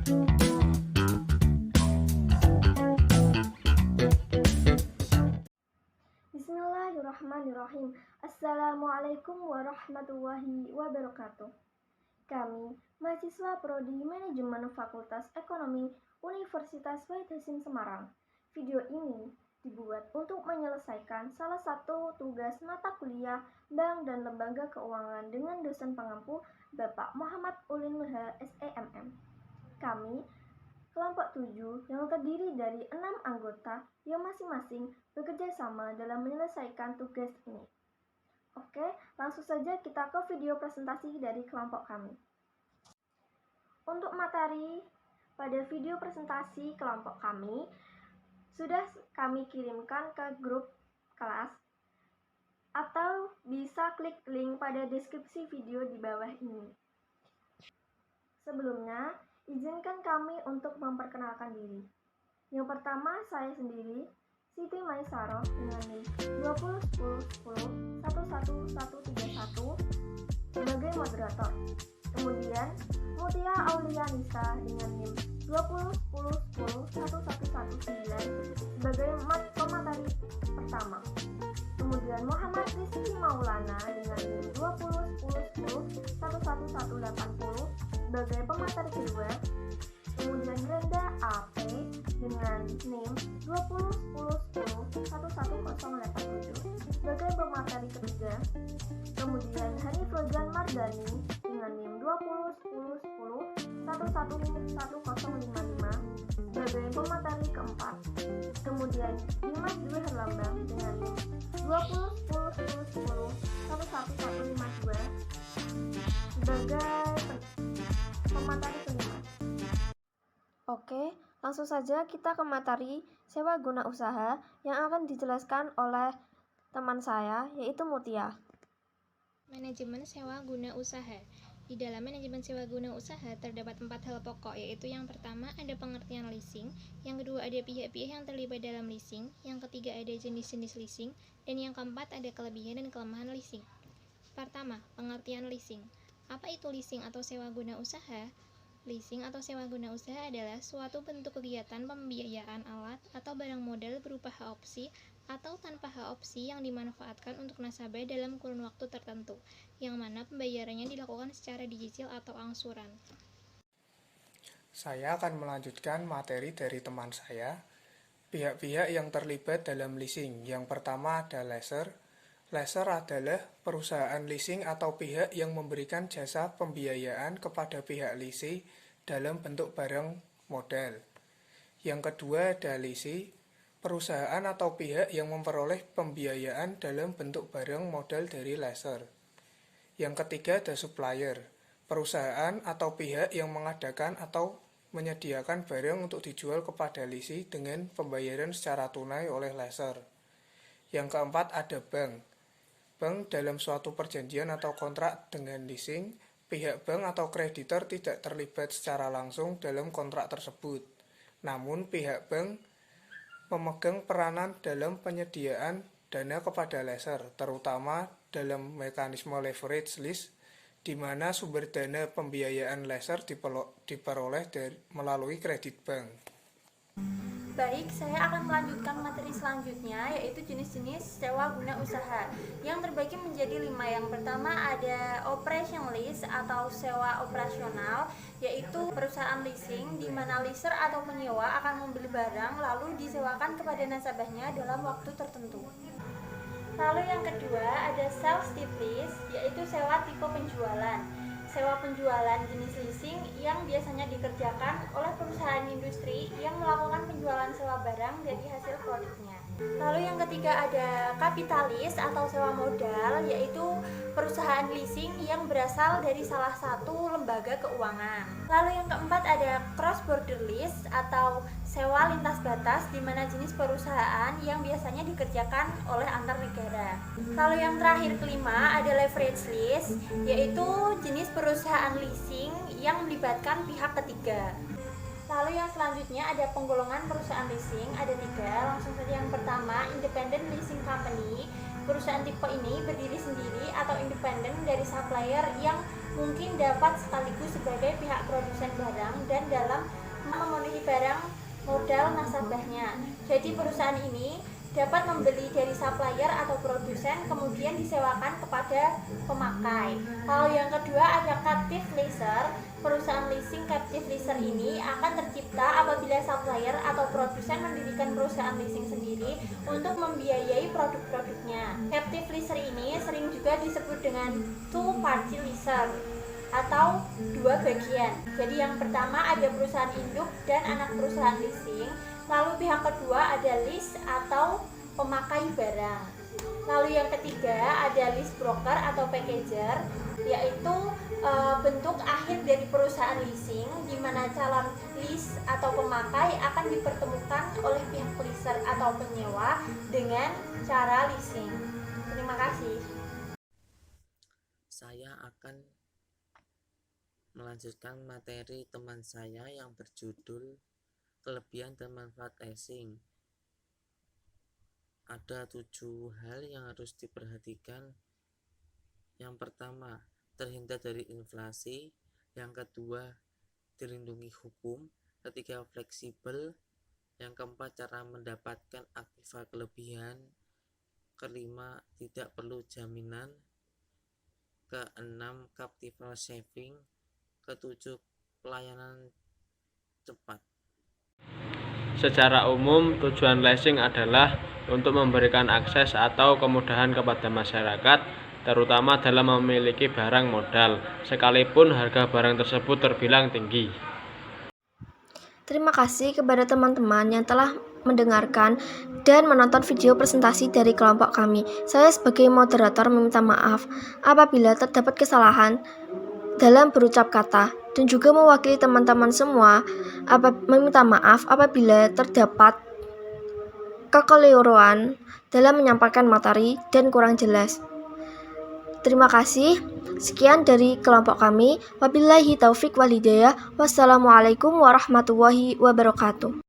Bismillahirrahmanirrahim. Assalamualaikum warahmatullahi wabarakatuh. Kami, mahasiswa Prodi Manajemen Fakultas Ekonomi Universitas Wahid Hasim Semarang. Video ini dibuat untuk menyelesaikan salah satu tugas mata kuliah Bank dan Lembaga Keuangan dengan dosen pengampu Bapak Muhammad Ulin H. SEMM. Kami, kelompok 7 yang terdiri dari 6 anggota yang masing-masing bekerja sama dalam menyelesaikan tugas ini. Oke, langsung saja kita ke video presentasi dari kelompok kami. Untuk materi pada video presentasi kelompok kami sudah kami kirimkan ke grup kelas, atau bisa klik link pada deskripsi video di bawah ini. Sebelumnya, izinkan kami untuk memperkenalkan diri. Yang pertama, saya sendiri, Siti Maisaroh dengan NIM 2010101131 sebagai moderator. Kemudian, Mutia Aulianisa dengan NIM 2010101119 sebagai pemateri pertama. Kemudian Muhammad Rizky Maulana dengan NIM 2010101180 sebagai pemateri kedua. Kemudian Brenda AP dengan NIM 2010101187 sebagai pemateri ketiga. Kemudian Hanif Rojan Mardani dengan NIM 2010111055 sebagai pemateri keempat. Kemudian Dimas Dwi Herlambang dengan NIM 2010101152 sebagai pemateri kelima. Oke, langsung saja kita ke materi sewa guna usaha yang akan dijelaskan oleh teman saya, yaitu Mutia. Manajemen sewa guna usaha. Di dalam manajemen sewa guna usaha terdapat 4 hal pokok, yaitu yang pertama ada pengertian leasing, yang kedua ada pihak-pihak yang terlibat dalam leasing, yang ketiga ada jenis-jenis leasing, dan yang keempat ada kelebihan dan kelemahan leasing. Pertama, pengertian leasing. Apa itu leasing atau sewa guna usaha? Leasing atau sewa guna usaha adalah suatu bentuk kegiatan pembiayaan alat atau barang modal berupa hak opsi atau tanpa hak opsi yang dimanfaatkan untuk nasabah dalam kurun waktu tertentu, yang mana pembayarannya dilakukan secara dicicil atau angsuran. Saya akan melanjutkan materi dari teman saya, pihak-pihak yang terlibat dalam leasing. Yang pertama ada lessor. Lessor adalah perusahaan leasing atau pihak yang memberikan jasa pembiayaan kepada pihak leasing dalam bentuk barang modal. Yang kedua ada lessee, perusahaan atau pihak yang memperoleh pembiayaan dalam bentuk barang modal dari lessor. Yang ketiga ada supplier, perusahaan atau pihak yang mengadakan atau menyediakan barang untuk dijual kepada lessee dengan pembayaran secara tunai oleh lessor. Yang keempat ada bank. Bank dalam suatu perjanjian atau kontrak dengan leasing, pihak bank atau kreditor tidak terlibat secara langsung dalam kontrak tersebut. Namun pihak bank memegang peranan dalam penyediaan dana kepada lessor, terutama dalam mekanisme leverage lease, di mana sumber dana pembiayaan lessor diperoleh melalui kredit bank. Baik, saya akan melanjutkan materi selanjutnya, yaitu jenis-jenis sewa guna usaha yang terbagi menjadi 5. Yang pertama ada operation lease atau sewa operasional, yaitu perusahaan leasing di mana leaser atau penyewa akan membeli barang lalu disewakan kepada nasabahnya dalam waktu tertentu. Lalu yang kedua ada sales type lease, yaitu sewa tipe penjualan. Sewa penjualan jenis leasing yang biasanya dikerjakan oleh perusahaan industri yang melakukan penjualan sewa barang dari hasil produknya. Lalu yang ketiga ada kapitalis atau sewa modal, yaitu perusahaan leasing yang berasal dari salah satu lembaga keuangan. Lalu yang keempat ada cross border lease atau sewa lintas batas, di mana jenis perusahaan yang biasanya dikerjakan oleh antar negara. Lalu yang terakhir kelima ada leverage lease, yaitu jenis perusahaan leasing yang melibatkan pihak ketiga. Lalu yang selanjutnya ada penggolongan perusahaan leasing, ada 3. Langsung saja yang pertama, independent leasing company. Perusahaan tipe ini berdiri sendiri atau independen dari supplier yang mungkin dapat sekaligus sebagai pihak produsen barang dan dalam barang modal nasabahnya. Jadi perusahaan ini dapat membeli dari supplier atau produsen kemudian disewakan kepada pemakai. Lalu yang kedua ada captive leaser. Perusahaan leasing captive leaser ini akan tercipta apabila supplier atau produsen mendirikan perusahaan leasing sendiri untuk membiayai produk-produknya. Captive leaser ini sering juga disebut dengan two party leaser atau dua bagian. Jadi yang pertama ada perusahaan induk dan anak perusahaan leasing. Lalu pihak kedua ada lease atau pemakai barang. Lalu yang ketiga ada lease broker atau packager, yaitu bentuk akhir dari perusahaan leasing di mana calon lease atau pemakai akan dipertemukan oleh pihak leaser atau penyewa dengan cara leasing. Terima kasih. Saya akan melanjutkan materi teman saya yang berjudul Kelebihan dan manfaat leasing. Ada 7 hal yang harus diperhatikan. Yang pertama, terhindar dari inflasi. Yang kedua, dilindungi hukum. Ketiga, fleksibel. Yang keempat, cara mendapatkan aktiva kelebihan. Kelima, tidak perlu jaminan. Keenam, capital saving. Ketujuh, pelayanan cepat. Secara umum, tujuan leasing adalah untuk memberikan akses atau kemudahan kepada masyarakat, terutama dalam memiliki barang modal, sekalipun harga barang tersebut terbilang tinggi. Terima kasih kepada teman-teman yang telah mendengarkan dan menonton video presentasi dari kelompok kami. Saya sebagai moderator meminta maaf apabila terdapat kesalahan dalam berucap kata, dan juga mewakili teman-teman semua meminta maaf apabila terdapat kekeliruan dalam menyampaikan materi dan kurang jelas. Terima kasih. Sekian dari kelompok kami. Wabillahi taufik wal hidayah. Wassalamualaikum warahmatullahi wabarakatuh.